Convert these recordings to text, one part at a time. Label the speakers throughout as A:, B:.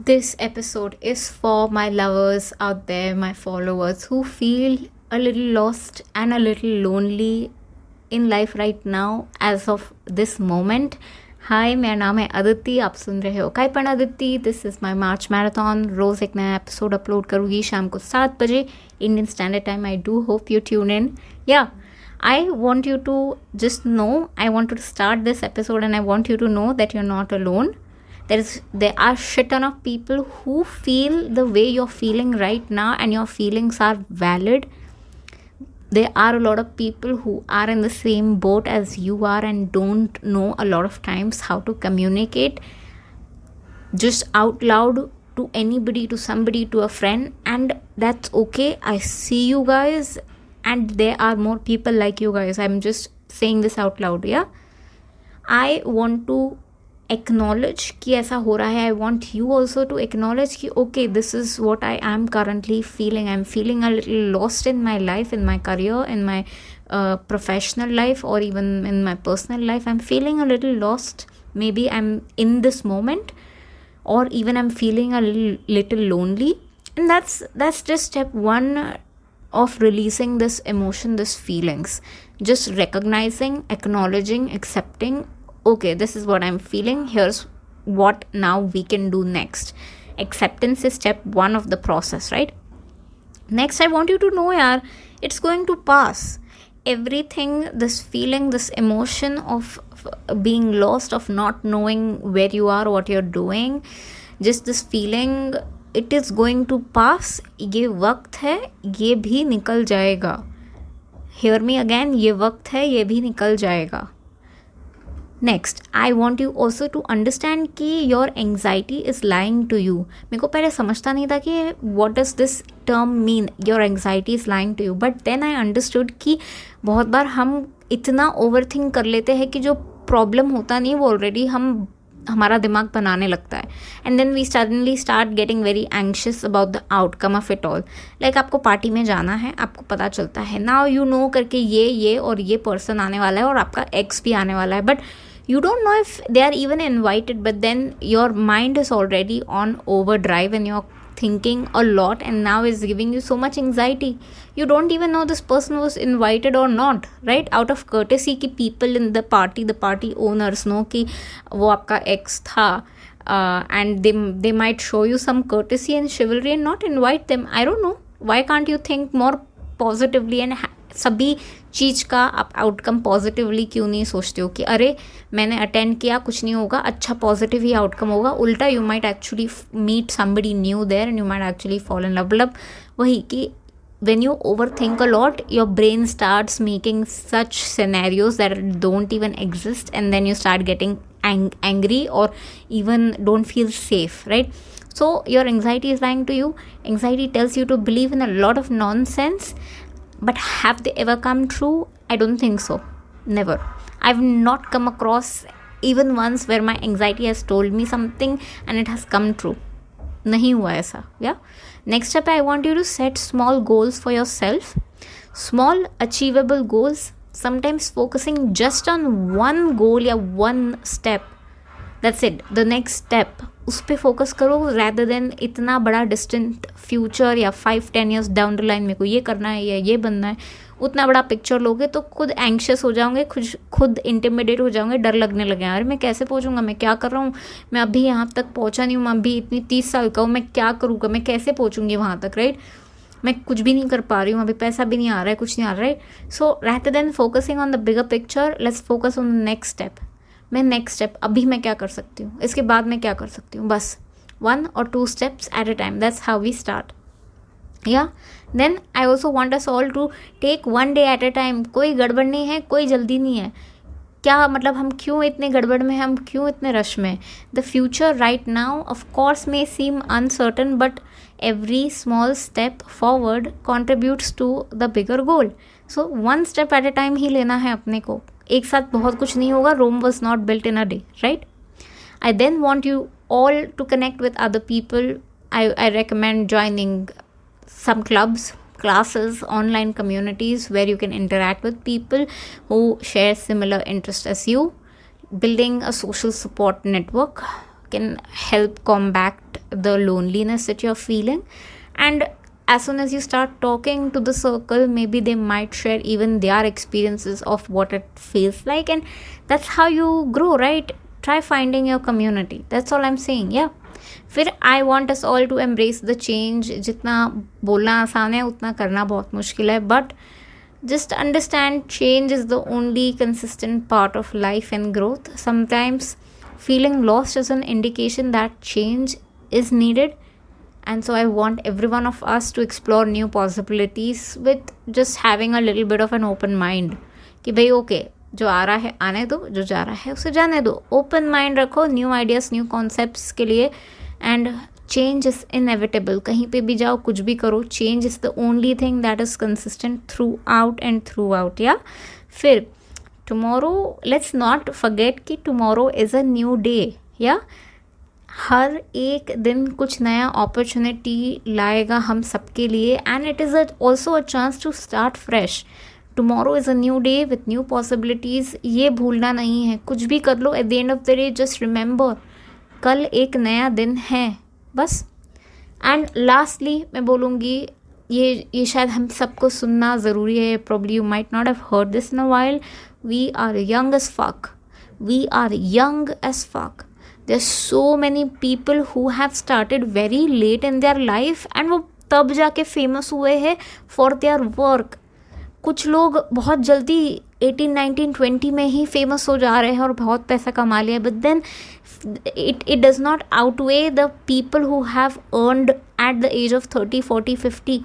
A: This episode is for my lovers out there, my followers who feel a little lost and a little lonely in life right now as of this moment. हाय, मेरा नाम है अदिति, आप सुन रहे हो काइपन Aditi. This is my March marathon. रोज़ एक नया एपिसोड अपलोड करूँगी शाम को 7 बजे Indian standard time. I do hope you tune in. या I want you to just know, I want to start this episode and I want you to know that you're not alone. There are shit ton of people who feel the way you're feeling right now, and your feelings are valid. There are a lot of people who are in the same boat as you are and don't know a lot of times how to communicate just out loud to anybody, to somebody, to a friend, and that's okay. I see you guys, and there are more people like you guys. I'm just saying this out loud. Yeah, I want to acknowledge कि ऐसा हो रहा है. I want you also to acknowledge कि okay, this is what I am currently feeling. I'm feeling a little lost in my life, in my career, in my professional life, or even in my personal life. I'm feeling a little lost. Maybe I'm in this moment, or even I'm feeling a little lonely, and that's just step one of releasing this emotion, this feelings. Just recognizing, acknowledging, accepting, okay, this is what I'm feeling, here's what now we can do next. Acceptance is step one of the process, right? Next, I want you to know, yaar, it's going to pass. Everything, this feeling, this emotion of being lost, of not knowing where you are, what you're doing, just this feeling, it is going to pass. ये वक्त है, ये भी निकल जाएगा. Hear me again, ये वक्त है, ये भी निकल जाएगा. Next, I want you also to understand कि your anxiety is lying to you. मेरे को पहले समझता नहीं था कि what does this term mean, your anxiety is lying to you. But then I understood कि बहुत बार हम इतना ओवर थिंक कर लेते हैं कि जो प्रॉब्लम होता नहीं वो ऑलरेडी हमारा दिमाग बनाने लगता है. And then we suddenly start getting very anxious about the outcome of it all. Like आपको पार्टी में जाना है, आपको पता चलता है नाउ यू नो करके ये और ये पर्सन आने वाला है और आपका एक्स भी आने वाला है. But you don't know if they are even invited, but then your mind is already on overdrive and you're thinking a lot, and now is giving you so much anxiety. You don't even know this person was invited or not, right? Out of courtesy कि people in the party owners know कि वो आपका ex था, and they might show you some courtesy and chivalry and not invite them. I don't know, why can't you think more positively and सभी चीज़ का आप outcome positively क्यों नहीं सोचते हो कि अरे मैंने अटेंड किया, कुछ नहीं होगा, अच्छा पॉजिटिव ही आउटकम होगा. उल्टा you might actually meet somebody new there and you might actually fall in love. मतलब वही कि when you overthink a lot, your brain starts making such scenarios that don't even exist, and then you start getting angry or even don't feel safe, right? So your anxiety is lying to you. Anxiety tells you to believe in a lot of nonsense. But have they ever come true? I don't think so. Never. I've not come across even once where my anxiety has told me something and it has come true. नहीं हुआ ऐसा. Yeah. Next step, I want you to set small goals for yourself. Small achievable goals. Sometimes focusing just on one goal या one step. That's it. The next step. उस पर focus करो rather than इतना बड़ा distant future या 5-10 years down the line मेरे को ये करना है या ये बनना है. उतना बड़ा पिक्चर लोगे तो खुद एंक्शियस हो जाओगे, खुद इंटिमिडेट हो जाओगे, डर लगने लगे. अरे मैं कैसे पहुँचूंगा, मैं क्या कर रहा हूँ, मैं अभी यहाँ तक पहुँचा नहीं हूँ, मैं अभी इतनी 30 साल का हूँ, मैं क्या करूँगा, मैं कैसे पहुँचूंगी वहाँ तक, राइट? मैं कुछ भी नहीं कर पा रही हूँ, अभी पैसा भी नहीं आ रहा है, कुछ नहीं आ रहा है. सो rather than focusing on the bigger picture, let's focus on the next step. मैं नेक्स्ट स्टेप अभी मैं क्या कर सकती हूँ, इसके बाद मैं क्या कर सकती हूँ, बस 1 or 2 steps at a time. That's how we start. Yeah. Then I also want us all to take 1 day at a time. कोई गड़बड़ नहीं है, कोई जल्दी नहीं है. क्या मतलब हम क्यों इतने गड़बड़ में, हम क्यों इतने रश में? The future right now of course may seem uncertain, but every small step forward contributes to the bigger goal. So 1 step at a time ही लेना है अपने को. एक साथ बहुत कुछ नहीं होगा. Rome was not built in a day, right? I then want you all to connect with other people. I recommend joining some clubs, classes, online communities where you can interact with people who share similar interests as you. Building a social support network can help combat the loneliness that you're feeling. And as soon as you start talking to the circle, maybe they might share even their experiences of what it feels like, and that's how you grow, right? Try finding your community. That's all I'm saying. Yeah. फिर I want us all to embrace the change. जितना बोलना आसान है उतना करना बहुत मुश्किल है, but just understand change is the only consistent part of life and growth. Sometimes feeling lost is an indication that change is needed, and so I want every one of us to explore new possibilities with just having a little bit of an open mind. कि भाई okay, जो आ रहा है आने दो, जो जा रहा है उसे जाने दो. ओपन माइंड रखो न्यू आइडियाज़, न्यू कॉन्सेप्ट्स के लिए. And change is inevitable. कहीं पे भी जाओ, कुछ भी करो, change is the only thing that is consistent through out and through out. या फिर टुमारो, लेट्स नॉट फॉरगेट कि tomorrow is a new day. या हर एक दिन कुछ नया अपॉर्चुनिटी लाएगा हम सबके लिए, and it is also a chance to start fresh. Tomorrow is a new day with new possibilities. ये भूलना नहीं है. कुछ भी कर लो, at the end of the day just remember कल एक नया दिन है बस. एंड लास्टली मैं बोलूँगी, ये शायद हम सबको सुनना ज़रूरी है. Probably you might not have heard this in a while. We are young as fuck. We are young as fuck. There so many people who have started very late in their life, and वो तब जाके famous हुए हैं for their work. कुछ लोग बहुत जल्दी 18, 19, 20 में ही फेमस हो जा रहे हैं और बहुत पैसा कमा लिया, but then it does not outweigh the people who have earned at the age of 30, 40, 50.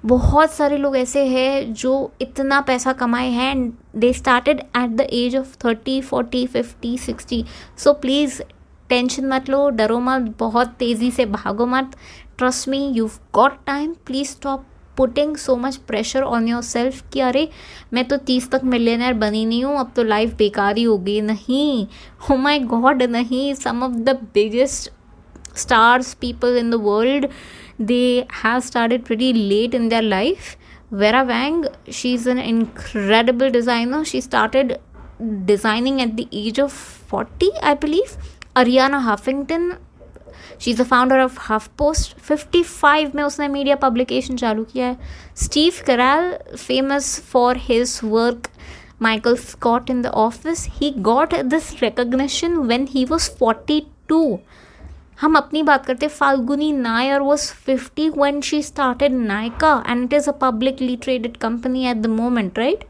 A: बहुत सारे लोग ऐसे हैं जो इतना पैसा कमाए हैं and they started at the age of 30, 40, 50, 60. So please tension मत लो, डरो मत, बहुत तेज़ी से भागो मत. Trust me, you've got time. Please stop putting so much pressure on yourself कि अरे मैं तो 30 तक मिलियनर बनी नहीं हूँ, अब तो लाइफ बेकार ही हो गई. नहीं, oh my God, नहीं. Some of the biggest stars people in the world, they have started pretty late in their life. Vera Wang, she's an incredible designer. She started designing at the age of 40, I believe. Ariana Huffington, she's the founder of HuffPost. 55 में उसने media publication चालू किया है. Steve करैल, famous for his work Michael Scott in The Office, he got this recognition when he was 42. हम अपनी बात करते, Falguni Nair was 50 when she started Nykaa, and it is a publicly traded company at the moment, right?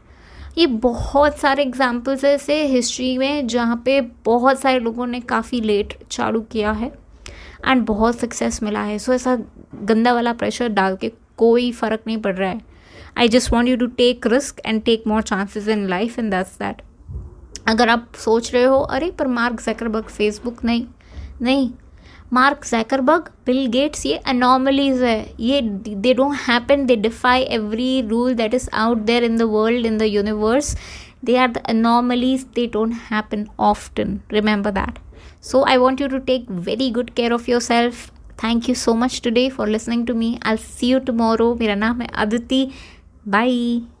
A: ये बहुत सारे examples है ऐसे history में जहाँ पे बहुत सारे लोगों ने काफ़ी लेट चालू किया है एंड बहुत सक्सेस मिला है. सो ऐसा गंदा वाला प्रेशर डाल के कोई फ़र्क नहीं पड़ रहा है. I just want you to take risk and take more chances in life, and that's that. अगर आप सोच रहे हो अरे पर मार्क ज़करबर्ग फेसबुक, नहीं, मार्क ज़करबर्ग, बिल गेट्स, ये अनॉमलीज है. ये they don't happen. They defy every rule that is out there in the world, in the universe. They are the anomalies. They don't happen often. Remember that. So I want you to take very good care of yourself. Thank you so much today for listening to me. I'll see you tomorrow. मेरा नाम है Aditi. Bye.